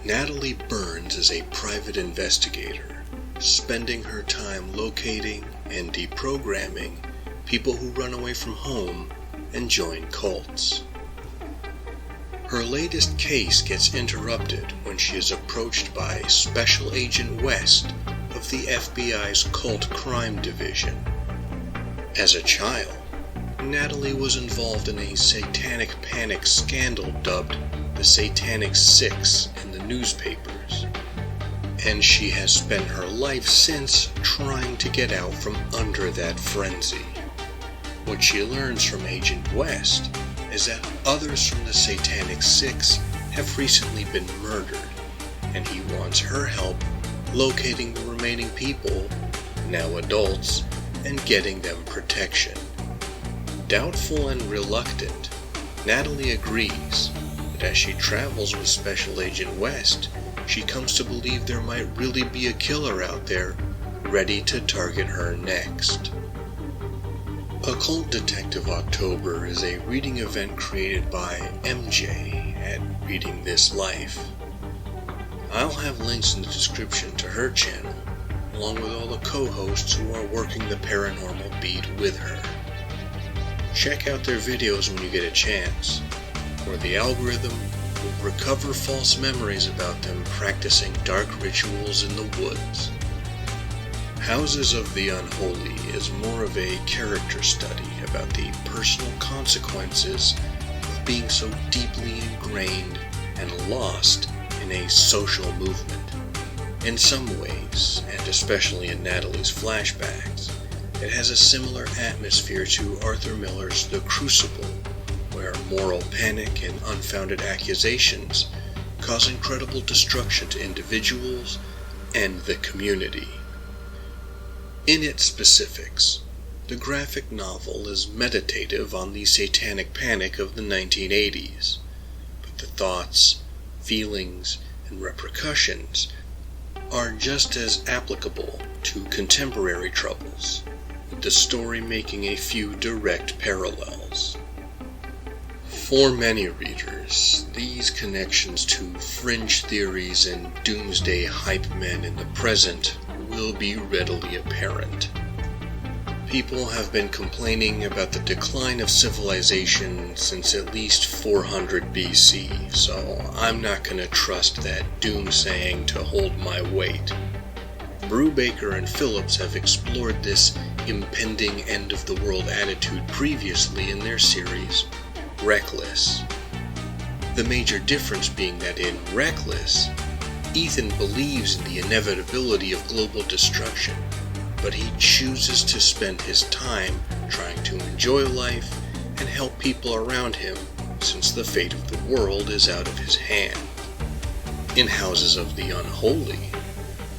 Natalie Burns is a private investigator, spending her time locating and deprogramming people who run away from home and join cults. Her latest case gets interrupted when she is approached by Special Agent West of the FBI's Cult Crime Division. As a child, Natalie was involved in a satanic panic scandal dubbed the Satanic Six in the newspapers, and she has spent her life since trying to get out from under that frenzy. What she learns from Agent West is that others from the Satanic Six have recently been murdered, and he wants her help locating the remaining people, now adults, and getting them protection. Doubtful and reluctant, Natalie agrees, but as she travels with Special Agent West, she comes to believe there might really be a killer out there ready to target her next. Occult Detective October is a reading event created by MJ at Reading This Life. I'll have links in the description to her channel, along with all the co-hosts who are working the paranormal beat with her. Check out their videos when you get a chance, or the algorithm will recover false memories about them practicing dark rituals in the woods. Houses of the Unholy is more of a character study about the personal consequences of being so deeply ingrained and lost in a social movement. In some ways, and especially in Natalie's flashbacks, it has a similar atmosphere to Arthur Miller's The Crucible, where moral panic and unfounded accusations cause incredible destruction to individuals and the community. In its specifics, the graphic novel is meditative on the satanic panic of the 1980s, but the thoughts, feelings, and repercussions are just as applicable to contemporary troubles, with the story making a few direct parallels. For many readers, these connections to fringe theories and doomsday hype men in the present will be readily apparent. People have been complaining about the decline of civilization since at least 400 BC, so I'm not going to trust that doomsaying to hold my weight. Brubaker and Phillips have explored this impending end-of-the-world attitude previously in their series, Reckless. The major difference being that in Reckless, Ethan believes in the inevitability of global destruction, but he chooses to spend his time trying to enjoy life and help people around him since the fate of the world is out of his hand. In Houses of the Unholy,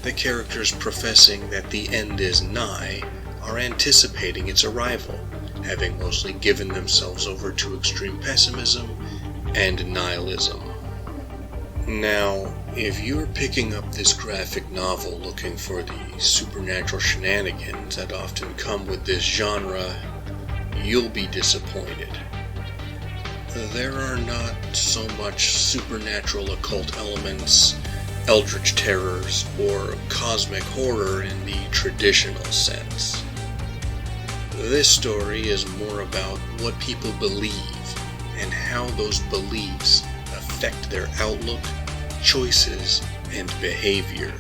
the characters professing that the end is nigh are anticipating its arrival, having mostly given themselves over to extreme pessimism and nihilism. Now, if you're picking up this graphic novel looking for the supernatural shenanigans that often come with this genre, you'll be disappointed. There are not so much supernatural occult elements, eldritch terrors, or cosmic horror in the traditional sense. This story is more about what people believe and how those beliefs affect their outlook, choices, and behavior.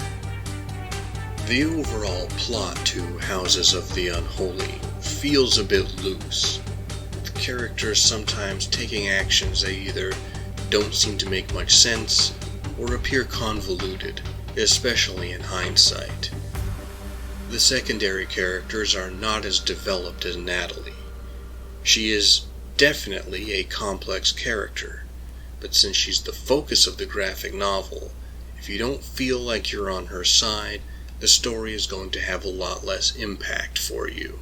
The overall plot to Houses of the Unholy feels a bit loose, with characters sometimes taking actions that either don't seem to make much sense or appear convoluted, especially in hindsight. The secondary characters are not as developed as Natalie. She is definitely a complex character, but since she's the focus of the graphic novel, if you don't feel like you're on her side, the story is going to have a lot less impact for you.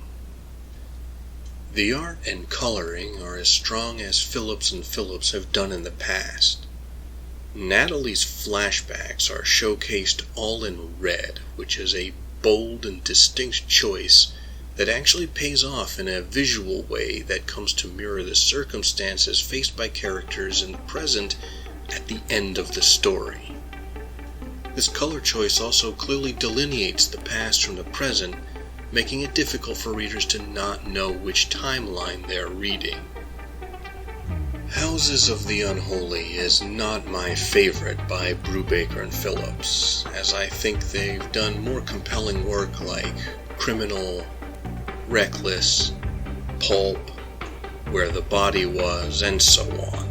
The art and coloring are as strong as Phillips and Phillips have done in the past. Natalie's flashbacks are showcased all in red, which is a bold and distinct choice that actually pays off in a visual way that comes to mirror the circumstances faced by characters in the present at the end of the story. This color choice also clearly delineates the past from the present, making it difficult for readers to not know which timeline they're reading. Houses of the Unholy is not my favorite by Brubaker and Phillips, as I think they've done more compelling work like Criminal, Reckless, Pulp, Where the Body Was, and so on.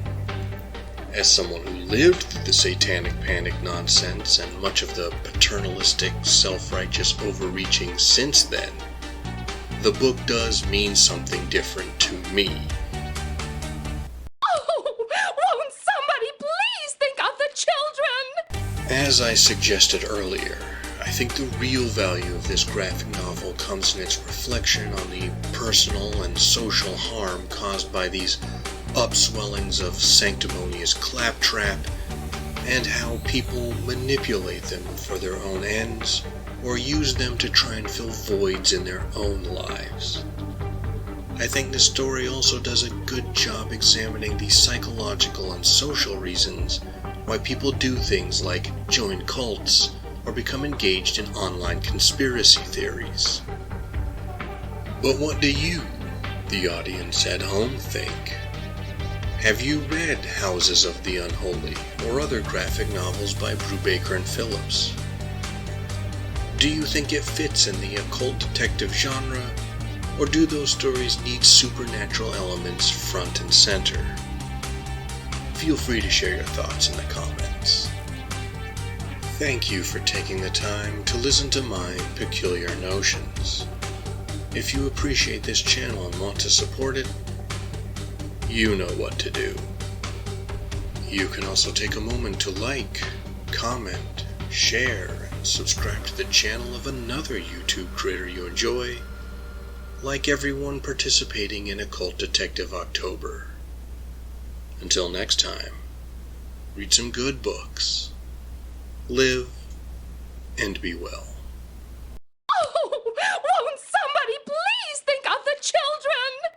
As someone who lived through the satanic panic nonsense and much of the paternalistic, self-righteous overreaching since then, the book does mean something different to me. Won't somebody please think of the children? As I suggested earlier, I think the real value of this graphic novel comes in its reflection on the personal and social harm caused by these upswellings of sanctimonious claptrap, and how people manipulate them for their own ends, or use them to try and fill voids in their own lives. I think the story also does a good job examining the psychological and social reasons why people do things like join cults or become engaged in online conspiracy theories. But what do you, the audience at home, think? Have you read Houses of the Unholy or other graphic novels by Brubaker and Phillips? Do you think it fits in the occult detective genre, or do those stories need supernatural elements front and center? Feel free to share your thoughts in the comments. Thank you for taking the time to listen to my peculiar notions. If you appreciate this channel and want to support it, you know what to do. You can also take a moment to like, comment, share, and subscribe to the channel of another YouTube creator you enjoy, like everyone participating in Occult Detective October. Until next time, read some good books, live, and be well.